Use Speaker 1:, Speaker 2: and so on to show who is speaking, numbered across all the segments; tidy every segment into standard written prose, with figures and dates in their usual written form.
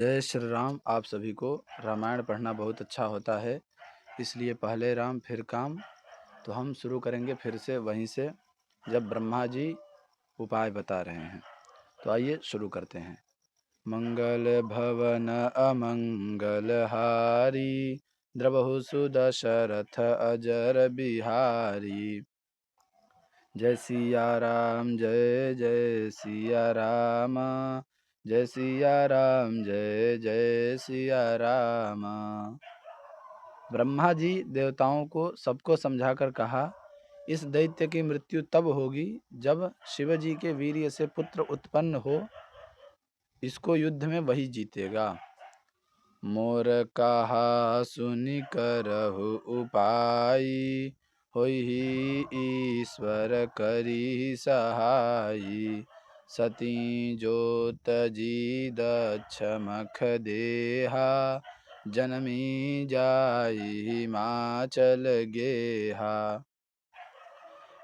Speaker 1: जय श्री राम। आप सभी को रामायण पढ़ना बहुत अच्छा होता है, इसलिए पहले राम फिर काम। तो हम शुरू करेंगे फिर से वहीं से जब ब्रह्मा जी उपाय बता रहे हैं। तो आइए शुरू करते हैं। मंगल भवन अमंगल हारी, द्रवहु सुदशरथ अजर बिहारी। जय सिया राम जय जय सिया राम, जय सिया राम जय जय सिया राम। ब्रह्मा जी देवताओं को सबको समझाकर कहा, इस दैत्य की मृत्यु तब होगी जब शिव जी के वीर्य से पुत्र उत्पन्न हो। इसको युद्ध में वही जीतेगा। मोर कहा सुनि करहु उपाई, होई ईश्वर करी सहाई। सती जोत जी दक्ष मख देहा, जनमी जाई हिमाचल गेहा।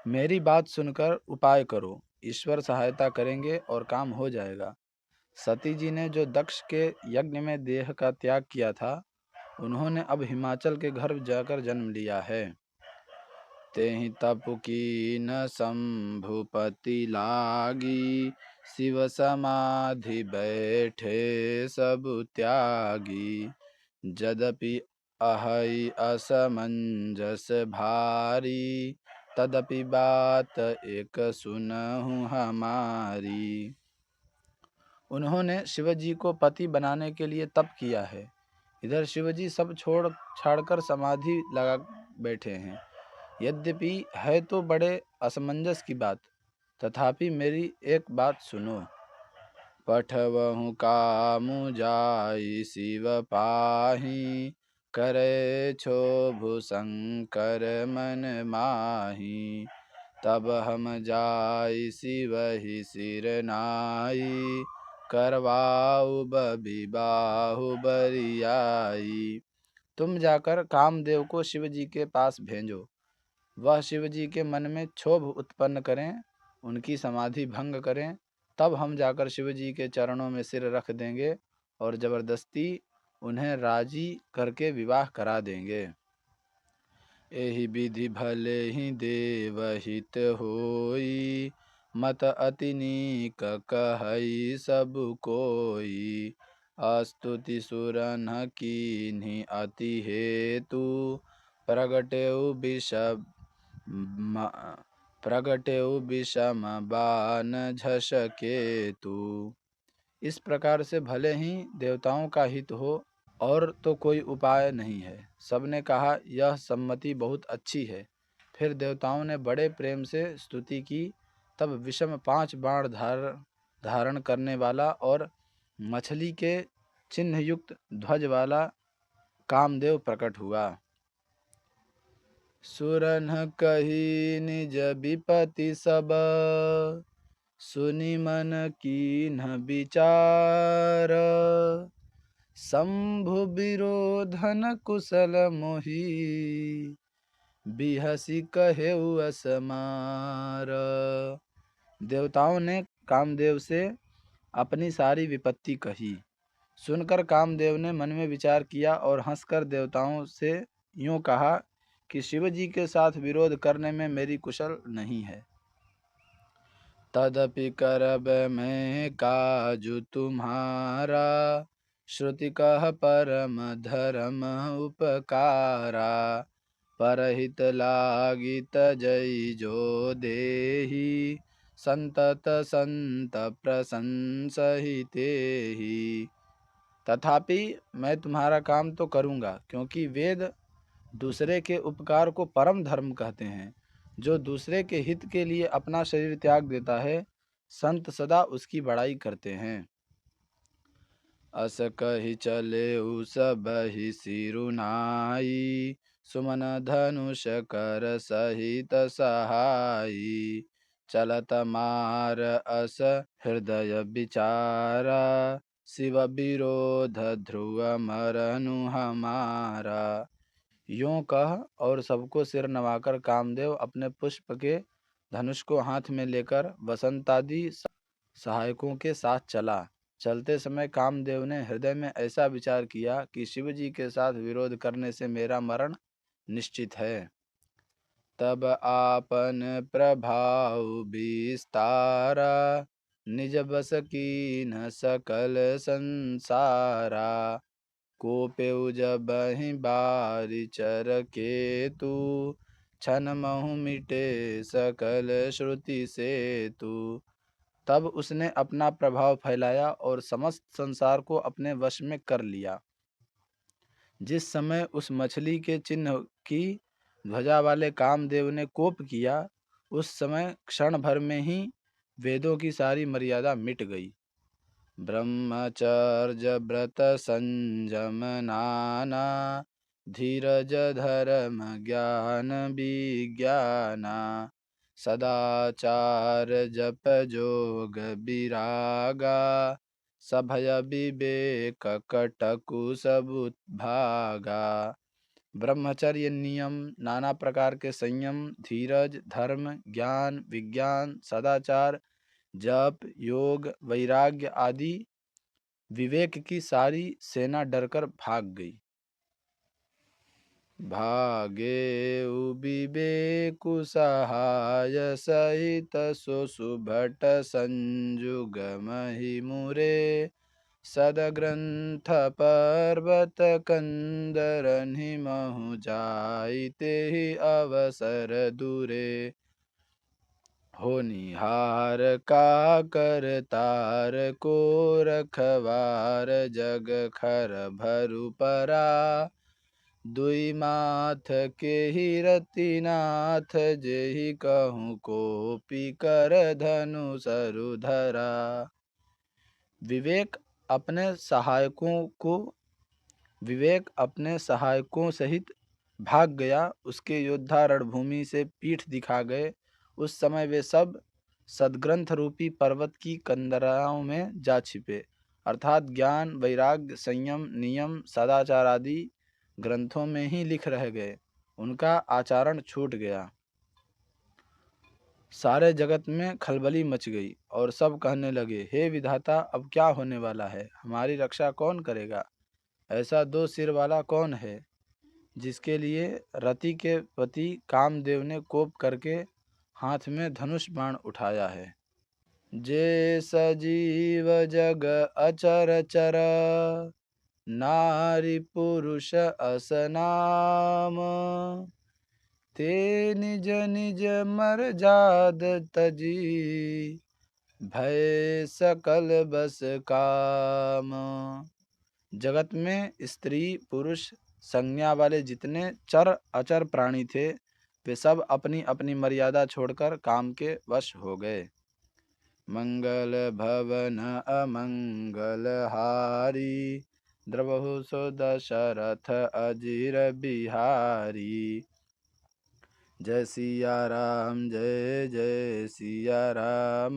Speaker 1: मेरी बात सुनकर उपाय करो, ईश्वर सहायता करेंगे और काम हो जाएगा। सती जी ने जो दक्ष के यज्ञ में देह का त्याग किया था, उन्होंने अब हिमाचल के घर जाकर जन्म लिया है। तेहि तप कीन शंभुपति लागी, शिव समाधि बैठे सब त्यागी। यद्यपि अहै असमंजस भारी, तदपि बात एक सुनहु हमारी। उन्होंने शिवजी को पति बनाने के लिए तप किया है। इधर शिवजी सब छोड़ छाड़कर समाधि लगा बैठे हैं। यद्यपि है तो बड़े असमंजस की बात, तथापि मेरी एक बात सुनो। पठवहु कामु जाई शिव पाही, करे क्षोभु शंकर मन माही। तब हम जाई शिव ही सिर नाई, करवाऊ विबाहु बरियाई। तुम जाकर कामदेव को शिव जी के पास भेजो। वह शिव जी के मन में क्षोभ उत्पन्न करें, उनकी समाधि भंग करें। तब हम जाकर शिव जी के चरणों में सिर रख देंगे और जबरदस्ती उन्हें राजी करके विवाह करा देंगे। एहि विधि भले ही देवहित होई, मत अति नीक कहई सब कोई। अस्तुति सुरन कीन्ही अति हेतु, प्रगटेउ विषम बान झसकेतु। इस प्रकार से भले ही देवताओं का हित हो और तो कोई उपाय नहीं है। सबने कहा यह सम्मति बहुत अच्छी है। फिर देवताओं ने बड़े प्रेम से स्तुति की। तब विषम 5 बाण धारण करने वाला और मछली के चिन्ह युक्त ध्वज वाला कामदेव प्रकट हुआ। सुरन कही निज विपति सब, सुनि मन कीन्ह विचार। शंभु विरोधन कुशल मोहि, बिहसी कहेउ असमार। देवताओं ने कामदेव से अपनी सारी विपत्ति कही। सुनकर कामदेव ने मन में विचार किया और हंसकर देवताओं से यूं कहा कि शिव जी के साथ विरोध करने में मेरी कुशल नहीं है। तदपि करब मैं काजु तुम्हारा, श्रुति कह परम धर्म उपकारा। परहित लागी तजई जो देही, संतत संत प्रशंसहि तेहि। तथापि मैं तुम्हारा काम तो करूँगा, क्योंकि वेद दूसरे के उपकार को परम धर्म कहते हैं। जो दूसरे के हित के लिए अपना शरीर त्याग देता है, संत सदा उसकी बड़ाई करते हैं। अस कहि चलेउ सबहि सिरुनाई, सुमन धनुष कर सहित सहाई। चलत मार अस हृदय विचारा, शिव विरोध ध्रुव मरनु हमारा। यूं कह और सबको सिर नवाकर कामदेव अपने पुष्प के धनुष को हाथ में लेकर वसंतादि सहायकों के साथ चला। चलते समय कामदेव ने हृदय में ऐसा विचार किया कि शिव जी के साथ विरोध करने से मेरा मरण निश्चित है। तब आपन प्रभाव विस्तारा, निज बस कीन सकल संसारा। कोपेउ जबहि बारि चर केतु, छन महु मिटे सकल श्रुति सेतु। तब उसने अपना प्रभाव फैलाया और समस्त संसार को अपने वश में कर लिया। जिस समय उस मछली के चिन्ह की ध्वजा वाले कामदेव ने कोप किया, उस समय क्षण भर में ही वेदों की सारी मर्यादा मिट गई। ब्रह्मचर्य व्रत संयम नाना, धीरज धर्म ज्ञान विज्ञाना। सदाचार जप जोग विरागा, सभय विवेक कटकु सब भागा। ब्रह्मचर्य नियम, नाना प्रकार के संयम, धीरज, धर्म, ज्ञान, विज्ञान, सदाचार, जप, योग, वैराग्य आदि विवेक की सारी सेना डरकर भाग गई। भागे विवेकु सहाय सहित, सो सुभट संजुग महि मुरे। सदग्रंथ पर्वत कंदरहि महु जाइते ही अवसर दूरे। होनिहार का करतार को रखवार, जग खर भरु परा। दुई माथ के ही रतिनाथ, जेहि कहूँ कोपी कर धनु सरु धरा। विवेक अपने सहायकों सहित भाग गया। उसके योद्धा रणभूमि से पीठ दिखा गए। उस समय वे सब सदग्रंथ रूपी पर्वत की कंदराओं में जा छिपे, अर्थात ज्ञान, वैराग्य, संयम, नियम, सदाचार आदि ग्रंथों में ही लिख रह गए। उनका आचरण छूट गया। सारे जगत में खलबली मच गई और सब कहने लगे, हे विधाता, अब क्या होने वाला है? हमारी रक्षा कौन करेगा? ऐसा दो सिर वाला कौन है जिसके लिए रति के पति कामदेव ने कोप करके हाथ में धनुष बाण उठाया है। जे सजीव जग अचर चर, नारी पुरुष असनाम। ते निज निज मर जाद तजी, भय सकल बस काम। जगत में स्त्री पुरुष संज्ञा वाले जितने चर अचर प्राणी थे, वे सब अपनी अपनी मर्यादा छोड़कर काम के वश हो गए। मंगल भवन अमंगल हारी, द्रवहु सो दशरथ अजीर बिहारी। जय सिया राम, जय जय सिया राम,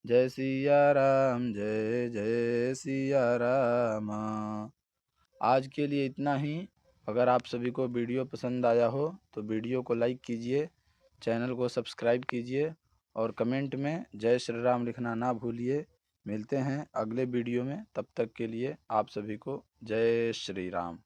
Speaker 1: जय सिया राम, जय जय सिया राम। आज के लिए इतना ही। अगर आप सभी को वीडियो पसंद आया हो तो वीडियो को लाइक कीजिए, चैनल को सब्सक्राइब कीजिए और कमेंट में जय श्री राम लिखना ना भूलिए। मिलते हैं अगले वीडियो में, तब तक के लिए आप सभी को जय श्री राम।